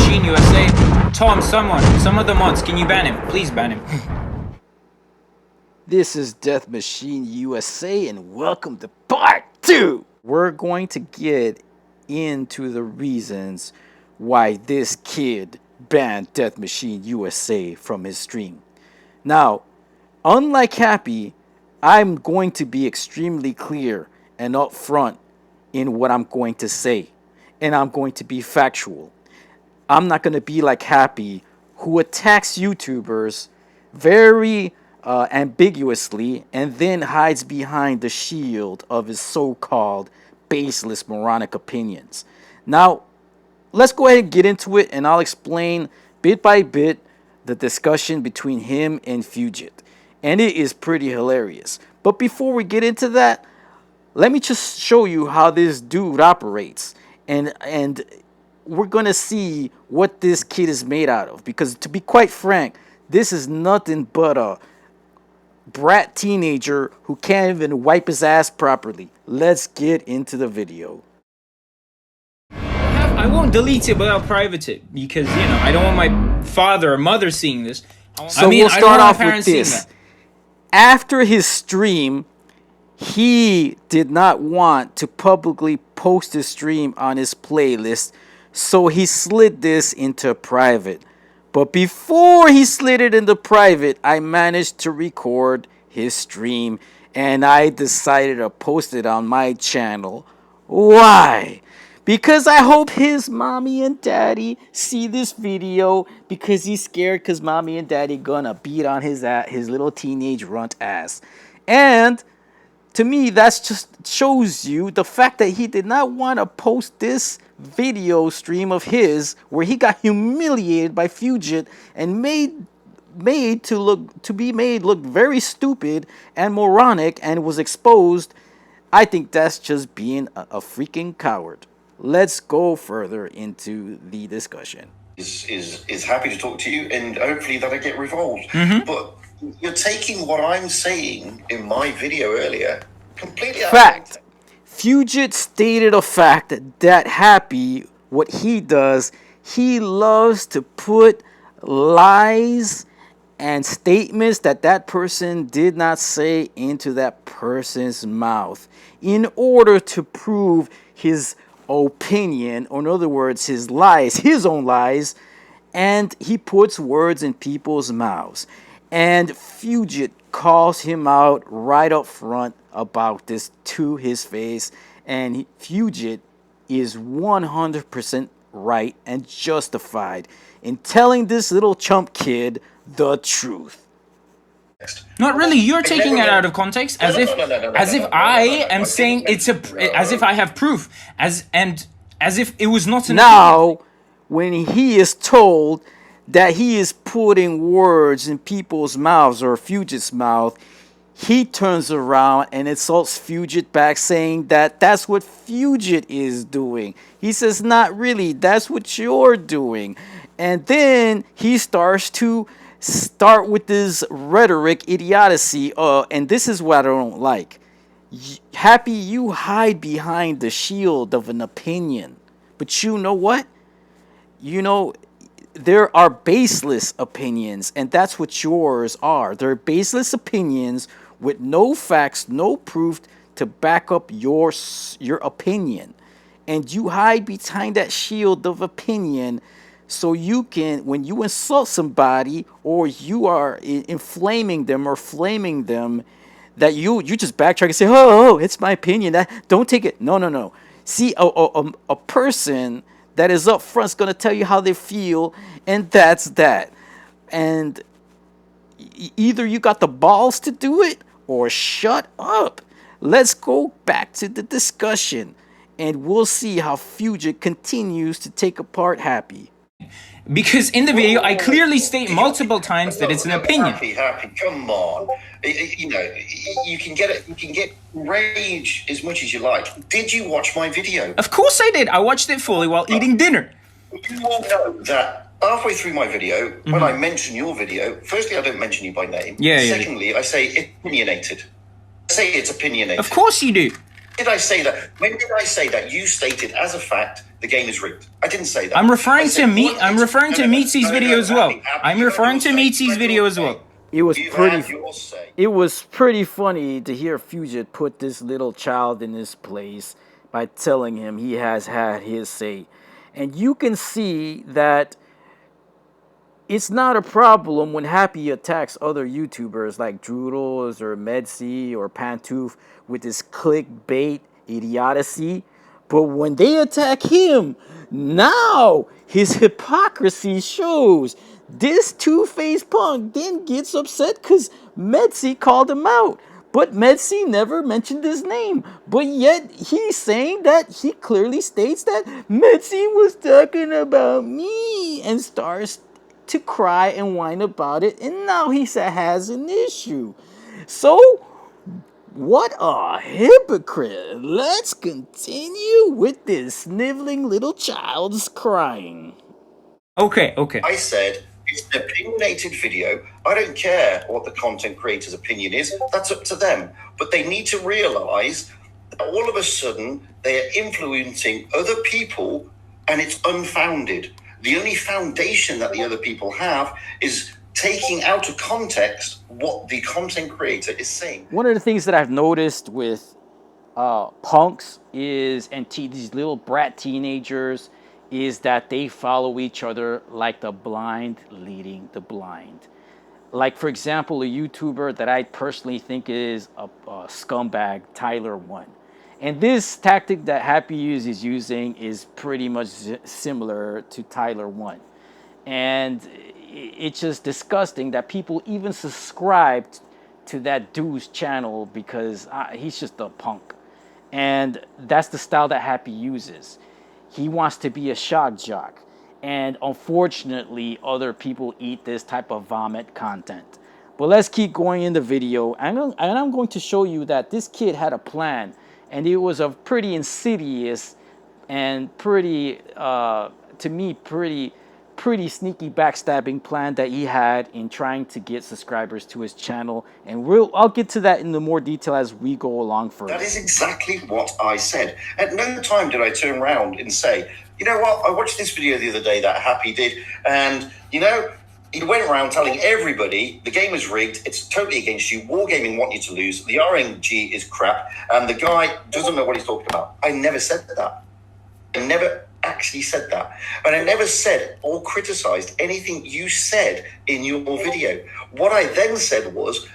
Machine USA. Tom, some of the mods, can you ban him? Please ban him. This is Death Machine USA, and welcome to part 2. We're going to get into the reasons why this kid banned Death Machine USA from his stream. Now, unlike Happy, I'm going to be extremely clear and upfront in what I'm going to say, and I'm going to be factual. I'm not going to be like Happy, who attacks YouTubers very ambiguously and then hides behind the shield of his so-called baseless moronic opinions. Now, let's go ahead and get into it, and I'll explain bit by bit the discussion between him and Fugit. And it is pretty hilarious. But before we get into that, let me just show you how this dude operates. And we're going to see what this kid is made out of. Because to be quite frank, this is nothing but a brat teenager who can't even wipe his ass properly. Let's get into the video. I won't delete it, but I'll private it because, you know, I don't want my father or mother seeing this. So we'll start off with this. After his stream, he did not want to publicly post his stream on his playlist, so he slid this into private. But before he slid it into private, I managed to record his stream, and I decided to post it on my channel. Why? Because I hope his mommy and daddy see this video, because he's scared because mommy and daddy gonna beat on his little teenage runt ass. And to me, that just shows you the fact that he did not want to post this video stream of his where he got humiliated by Fugit and made look very stupid and moronic and was exposed. I think that's just being a freaking coward. Let's go further into the discussion. Is happy to talk to you, and hopefully that'll get resolved. But you're taking what I'm saying in my video earlier completely out of fact. Fugit stated a fact that Happy, what he does, he loves to put lies and statements that person did not say into that person's mouth in order to prove his opinion, or in other words, his lies, his own lies, and he puts words in people's mouths. And Fugit calls him out right up front about this to his face, and Fugit is 100% right and justified in telling this little chump kid the truth. Not really. You're taking it out of context, as if I am saying it's as if I have proof, as if it was not an now, when he is told that he is putting words in people's mouths, or Fugit's mouth, he turns around and insults Fugit back, saying that that's what Fugit is doing. He says, not really, that's what you're doing. And then he starts with this rhetoric idiocy, and this is what I don't like. Happy, you hide behind the shield of an opinion, but you know what? You know, there are baseless opinions, and that's what yours are. They're baseless opinions with no facts, no proof to back up your opinion, and you hide behind that shield of opinion. So you can, when you insult somebody or you are inflaming them or flaming them, that you just backtrack and say, oh, it's my opinion. Don't take it. No. See, a person that is up front is going to tell you how they feel, and that's that. And either you got the balls to do it or shut up. Let's go back to the discussion, and we'll see how Fugit continues to take apart Happy. Because in the video, I clearly state multiple times that it's an opinion. Happy, come on. You know, you can get rage as much as you like. Did you watch my video? Of course I did. I watched it fully while eating dinner. You all know that halfway through my video, when I mention your video, firstly, I don't mention you by name. Yeah. Secondly, I say it's opinionated. I say it's opinionated. Of course you do. Did I say that? When did I say that? You stated as a fact the game is rigged. I didn't say that. I'm referring to Meatsy's video as well. I'm referring to Meatsy's video as well. It was You've pretty. had your say. It was pretty funny to hear Fugit put this little child in his place by telling him he has had his say, and you can see that it's not a problem when Happy attacks other YouTubers like Droodles or Medsy or Pantoof with this clickbait idiocy. But when they attack him, now his hypocrisy shows. This two-faced punk then gets upset because Medsy called him out. But Medsy never mentioned his name. But yet he's saying that he clearly states that Medsy was talking about me and starts to cry and whine about it. And now he has an issue. So, what a hypocrite. Let's continue with this sniveling little child's crying. Okay. I said it's an opinionated video. I don't care what the content creator's opinion is. That's up to them. But they need to realize that all of a sudden they are influencing other people and it's unfounded. The only foundation that the other people have is taking out of context what the content creator is saying. One of the things that I've noticed with punks is, and these little brat teenagers, is that they follow each other like the blind leading the blind. Like, for example, a YouTuber that I personally think is a scumbag, Tyler One. And this tactic that Happy is using is pretty much similar to Tyler One. And it's just disgusting that people even subscribe to that dude's channel because he's just a punk. And that's the style that Happy uses. He wants to be a shock jock. And unfortunately, other people eat this type of vomit content. But let's keep going in the video. And I'm going to show you that this kid had a plan. And it was a pretty insidious and pretty, to me, pretty sneaky backstabbing plan that he had in trying to get subscribers to his channel. And I'll get to that in the more detail as we go along further. That is exactly what I said. At no time did I turn around and say, you know what, I watched this video the other day that Happy did, and, you know, he went around telling everybody the game is rigged, it's totally against you, Wargaming want you to lose, the RNG is crap, and the guy doesn't know what he's talking about. I never said that. I never actually said that. And I never said or criticized anything you said in your video. What I then said was,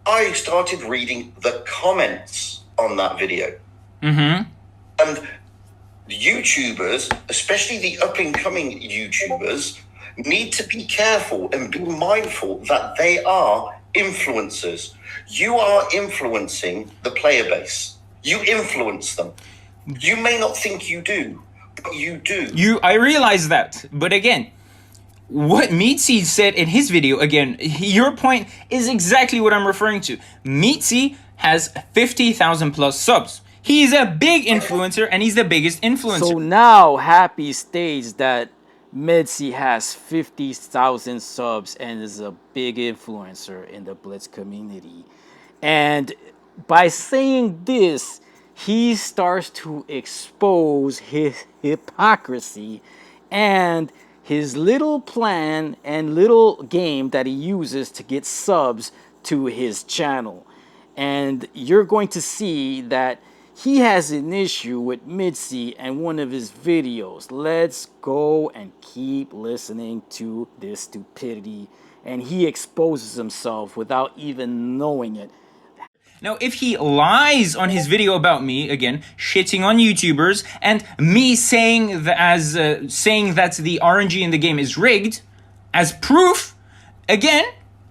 I started reading the comments on that video. Mm-hmm. And YouTubers, especially the up-and-coming YouTubers, need to be careful and be mindful that they are influencers. You are influencing the player base. You influence them. You may not think you do, but you do. I realize that. But again, what Meatsy said in his video, again, your point is exactly what I'm referring to. Meatsy has 50,000 plus subs. He's a big influencer, and he's the biggest influencer. So now Happy states that Medsy has 50,000 subs and is a big influencer in the Blitz community. And by saying this, he starts to expose his hypocrisy and his little plan and little game that he uses to get subs to his channel. And you're going to see that he has an issue with Medsy and one of his videos. Let's go and keep listening to this stupidity. And he exposes himself without even knowing it. Now, if he lies on his video about me, again, shitting on YouTubers, and me saying that, saying that the RNG in the game is rigged, as proof, again,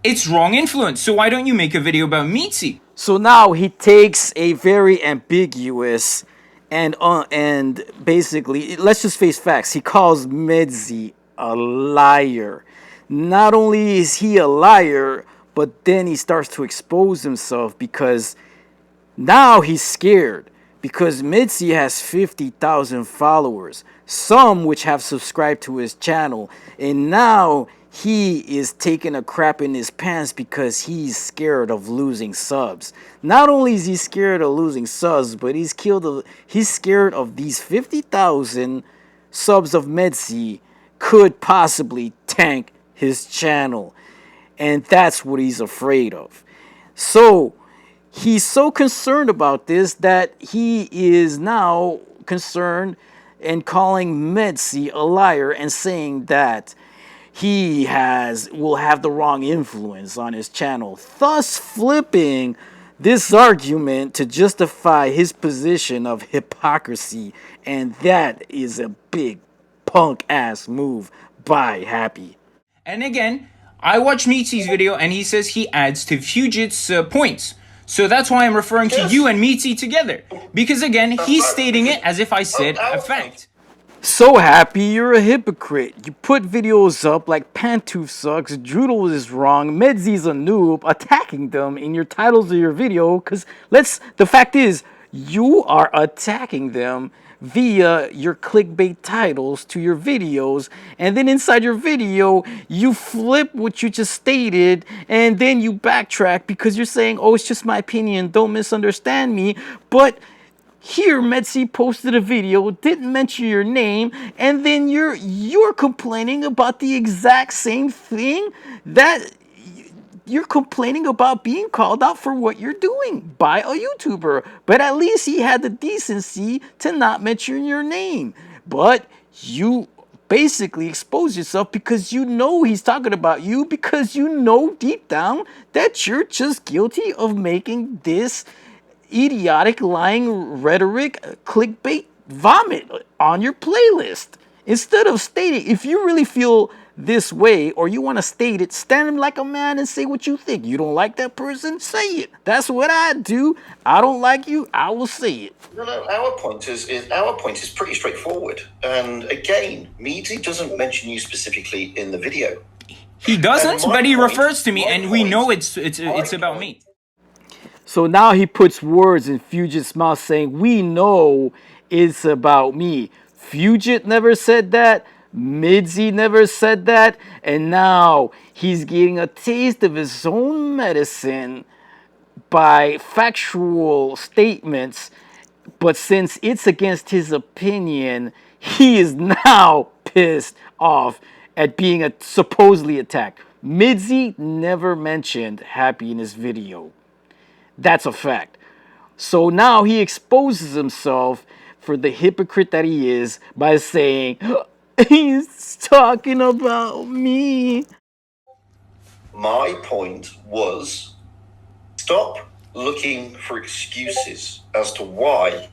it's wrong influence. So why don't you make a video about Meatsy? So now he takes a very ambiguous and basically, let's just face facts. He calls Medsy a liar. Not only is he a liar, but then he starts to expose himself because now he's scared because Medsy has 50,000 followers. some which have subscribed to his channel, and now he is taking a crap in his pants because he's scared of losing subs. Not only is he scared of losing subs, but he's scared of these 50,000 subs of Medzi could possibly tank his channel, and that's what he's afraid of. So he's so concerned about this that he is now concerned and calling Medzi a liar and saying that he will have the wrong influence on his channel, thus flipping this argument to justify his position of hypocrisy, and that is a big punk ass move by Happy. And again, I watched Meaty's video and he says he adds to Fugit's points. So that's why I'm referring to you and Meaty together. Because again, he's stating it as if I said a fact. So Happy, you're a hypocrite. You put videos up like Pantoof sucks, Droodle is wrong, Medzi's a noob, attacking them in your titles of your video, because the fact is, you are attacking them via your clickbait titles to your videos, and then inside your video, you flip what you just stated, and then you backtrack because you're saying, oh, it's just my opinion, don't misunderstand me, but here, Medzi posted a video, didn't mention your name, and then you're complaining about the exact same thing that you're complaining about being called out for what you're doing by a YouTuber. But at least he had the decency to not mention your name. But you basically expose yourself because you know he's talking about you, because you know deep down that you're just guilty of making this idiotic lying rhetoric clickbait vomit on your playlist. Instead of stating, if you really feel this way or you want to state it, stand like a man and say what you think. You don't like that person, say it. That's what I do. I don't like you, I will say it. No, our point is pretty straightforward. And again, Meaty doesn't mention you specifically in the video. He doesn't, but he refers to me, and we know it's about me. So now he puts words in Fugit's mouth saying, we know it's about me. Fugit never said that. Medzi never said that. And now he's getting a taste of his own medicine by factual statements. But since it's against his opinion, he is now pissed off at being supposedly attacked. Medzi never mentioned Happy in his video. That's a fact. So now he exposes himself for the hypocrite that he is by saying, he's talking about me. My point was, stop looking for excuses as to why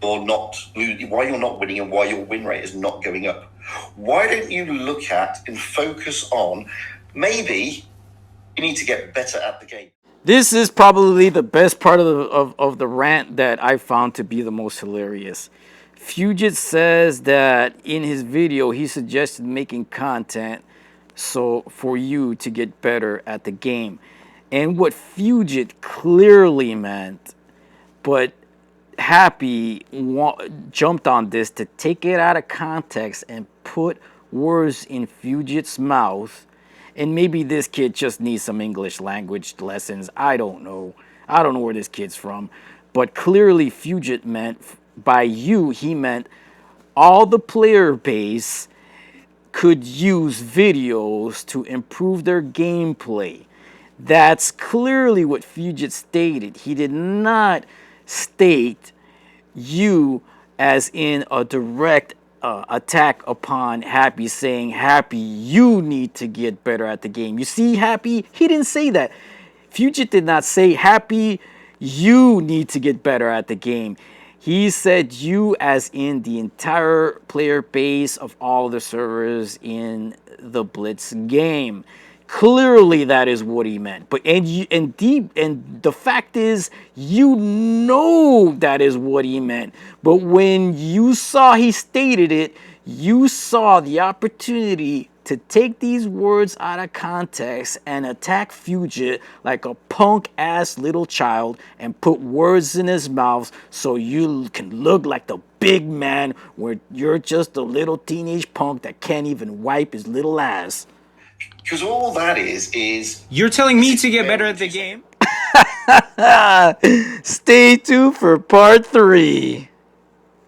you're not winning and why your win rate is not going up. Why don't you look at and focus on, maybe you need to get better at the game. This is probably the best part of the rant that I found to be the most hilarious. Fugit says that in his video he suggested making content so for you to get better at the game. And what Fugit clearly meant, but Happy jumped on this to take it out of context and put words in Fugit's mouth. And maybe this kid just needs some English language lessons. I don't know. I don't know where this kid's from. But clearly Fugit meant, by you, he meant all the player base could use videos to improve their gameplay. That's clearly what Fugit stated. He did not state you as in a direct attack upon Happy, saying, Happy, you need to get better at the game. You see, Happy, he didn't say that. Fugit did not say, Happy, you need to get better at the game. He said you as in the entire player base of all the servers in the Blitz game. Clearly that is what he meant. But and the fact is, you know that is what he meant. But when you saw he stated it, you saw the opportunity to take these words out of context and attack Fugit like a punk ass little child and put words in his mouth so you can look like the big man where you're just a little teenage punk that can't even wipe his little ass. Because all that is... You're telling me to get better at the game? Stay tuned for part 3.